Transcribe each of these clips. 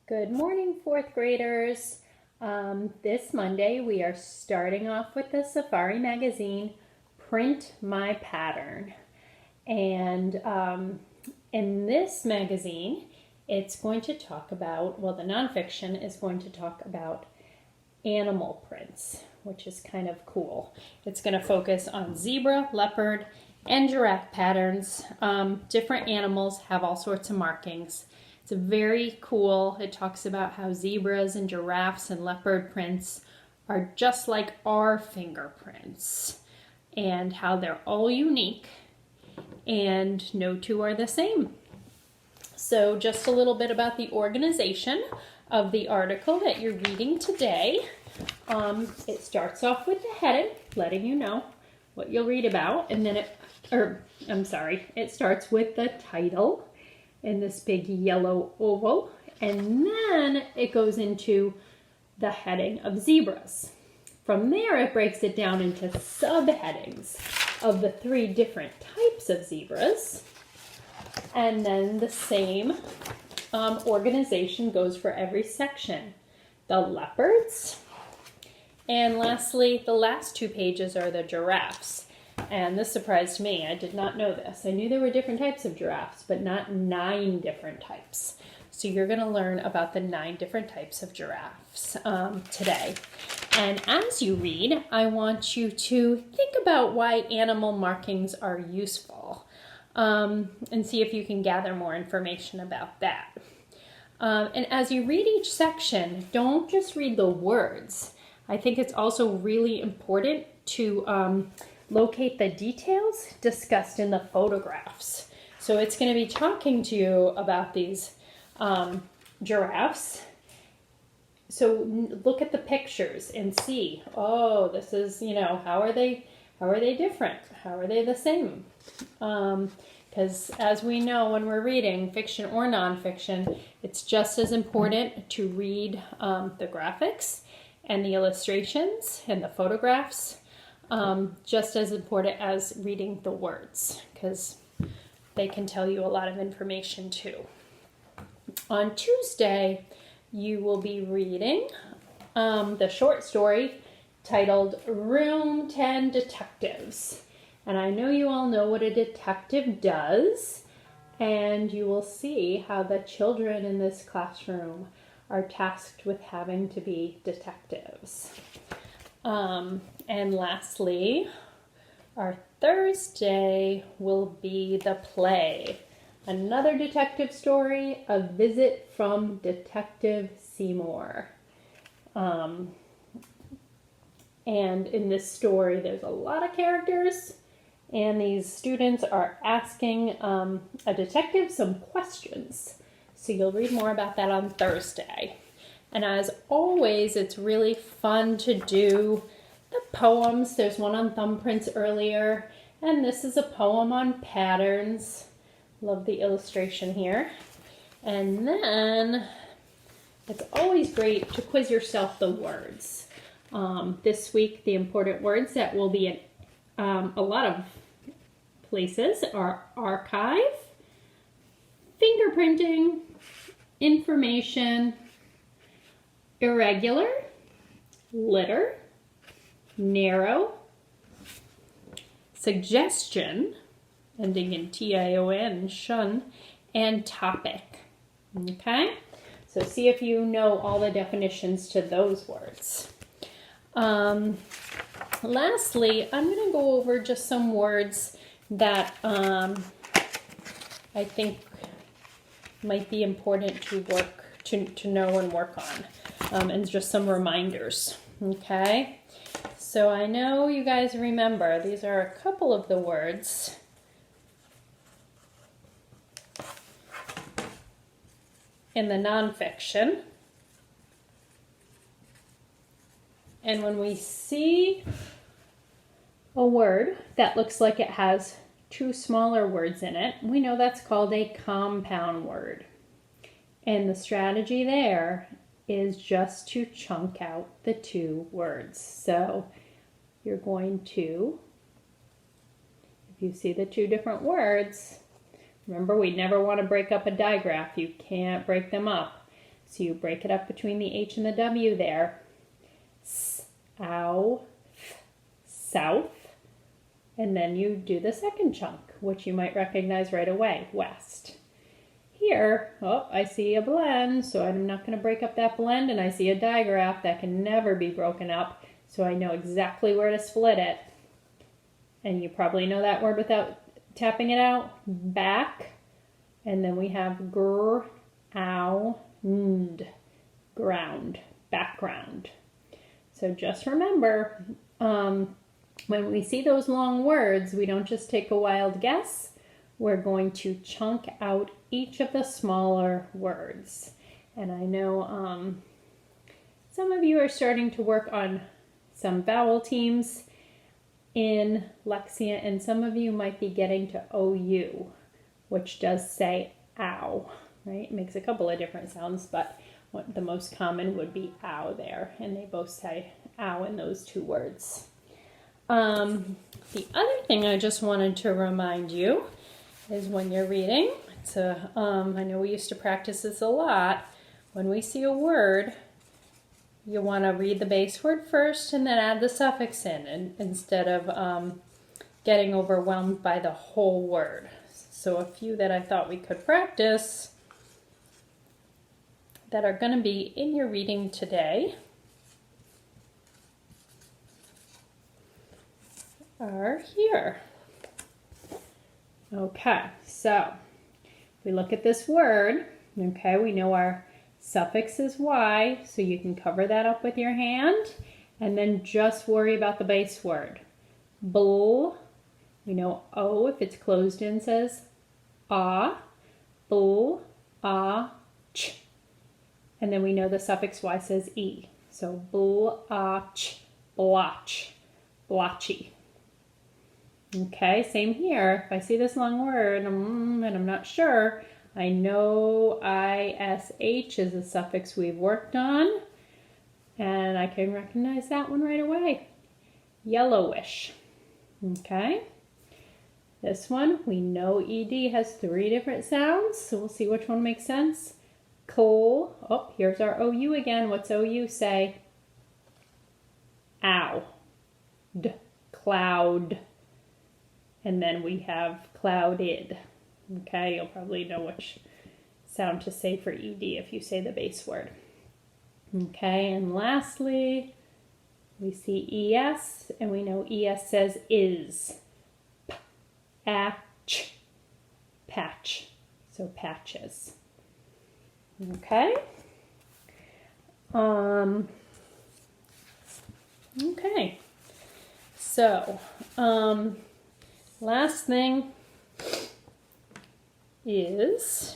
Good morning, fourth graders. This Monday we are starting off with the Safari magazine, Print My Pattern. And in this magazine, it's going to talk about, the nonfiction is going to talk about animal prints, which is kind of cool. It's going to focus on zebra, leopard, and giraffe patterns. Different animals have all sorts of markings. It's very cool. It talks about how zebras and giraffes and leopard prints are just like our fingerprints and how they're all unique and no two are the same. So just a little bit about the organization of the article that you're reading today. It starts off with the heading, letting you know what you'll read about, and then it starts with the title in this big yellow oval, and then it goes into the heading of zebras. From there, it breaks it down into subheadings of the 3 different types of zebras, and then the same organization goes for every section. The leopards, and lastly, the last 2 pages are the giraffes. And this surprised me. I did not know this. I knew there were different types of giraffes, but not 9 different types. So you're going to learn about the 9 different types of giraffes today. And as you read, I want you to think about why animal markings are useful and see if you can gather more information about that. And as you read each section, don't just read the words. I think it's also really important to locate the details discussed in the photographs. So it's going to be talking to you about these giraffes. So look at the pictures and see, this is, how are they different? How are they the same? Because as we know when we're reading fiction or nonfiction, it's just as important to read the graphics and the illustrations and the photographs, just as important as reading the words, because they can tell you a lot of information too. On Tuesday, you will be reading the short story titled Room 10 Detectives. And I know you all know what a detective does, and you will see how the children in this classroom are tasked with having to be detectives. And lastly, our Thursday will be the play. Another detective story, A Visit from Detective Seymour. And in this story, there's a lot of characters, and these students are asking a detective some questions. So you'll read more about that on Thursday. And as always, it's really fun to do the poems. There's one on thumbprints earlier, and this is a poem on patterns. Love the illustration here. And then it's always great to quiz yourself the words. This week, the important words that will be in a lot of places are archive, fingerprinting, information, irregular, litter, narrow, suggestion, ending in T-I-O-N, shun, and topic. Okay? So see if you know all the definitions to those words. Lastly, I'm going to go over just some words that I think might be important to know and work on, and just some reminders. Okay? So I know you guys remember, these are a couple of the words in the nonfiction. And when we see a word that looks like it has 2 smaller words in it, we know that's called a compound word. And the strategy there is just to chunk out the 2 words. So you're going to, if you see the 2 different words, remember we never want to break up a digraph. You can't break them up. So you break it up between the H and the W there. South, south. And then you do the second chunk, which you might recognize right away, west. Here, oh, I see a blend, so I'm not going to break up that blend, and I see a digraph that can never be broken up, so I know exactly where to split it. And you probably know that word without tapping it out. Back, and then we have ground, ground, background. So just remember, when we see those long words, we don't just take a wild guess. We're going to chunk out each of the smaller words. And I know some of you are starting to work on some vowel teams in Lexia, and some of you might be getting to OU, which does say ow, right? It makes a couple of different sounds, but the most common would be ow there, and they both say ow in those two words. The other thing I just wanted to remind you is when you're reading, I know we used to practice this a lot. When we see a word, you want to read the base word first and then add the suffix in, instead of getting overwhelmed by the whole word. So a few that I thought we could practice that are going to be in your reading today are here. Okay, so we look at this word. Okay, we know our suffix is Y, so you can cover that up with your hand and then just worry about the base word. Bull, we know O, if it's closed in, says ah, bull, ah, ch. And then we know the suffix Y says E. So bull, ah, ch, blotch, blotchy. Okay, same here. If I see this long word and I'm not sure, I know ISH is a suffix we've worked on, and I can recognize that one right away. Yellowish. Okay. This one, we know ED has 3 different sounds, so we'll see which one makes sense. Coal. Oh, here's our OU again. What's OU say? Ow. D. Cloud. And then we have clouded. Okay, you'll probably know which sound to say for ED if you say the base word. Okay, and lastly, we see ES, and we know ES says is. Patch, patch, so patches. Okay. Okay. So, last thing is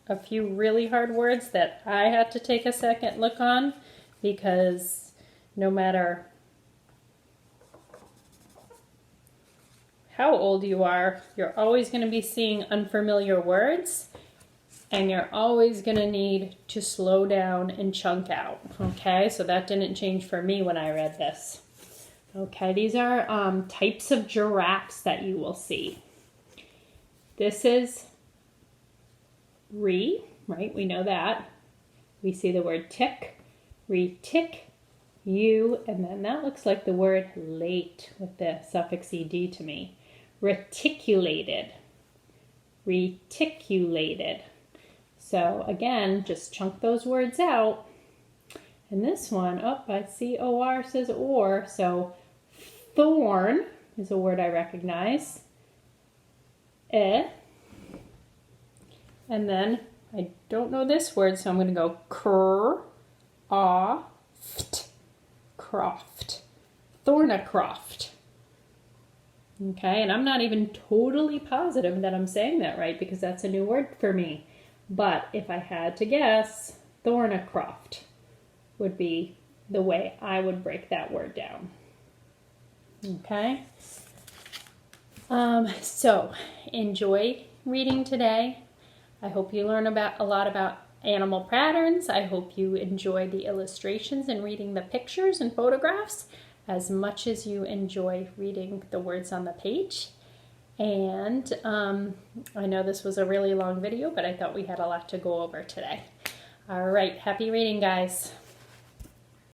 a few really hard words that I had to take a second look on, because no matter how old you are, you're always going to be seeing unfamiliar words, and you're always going to need to slow down and chunk out. Okay, so that didn't change for me when I read this. Okay, these are types of giraffes that you will see. This is re, right? We know that. We see the word tick, re-tick, you, and then that looks like the word late with the suffix ed to me. Reticulated, reticulated. So again, just chunk those words out. And this one, oh, I see OR says or, so thorn is a word I recognize. And then I don't know this word, so I'm going to go croft, croft, thornycroft. Okay, and I'm not even totally positive that I'm saying that right, because that's a new word for me. But if I had to guess, thornycroft would be the way I would break that word down. Okay. So enjoy reading today. I hope you learn a lot about animal patterns. I hope you enjoy the illustrations and reading the pictures and photographs as much as you enjoy reading the words on the page. And I know this was a really long video, but I thought we had a lot to go over today. All right, happy reading, guys.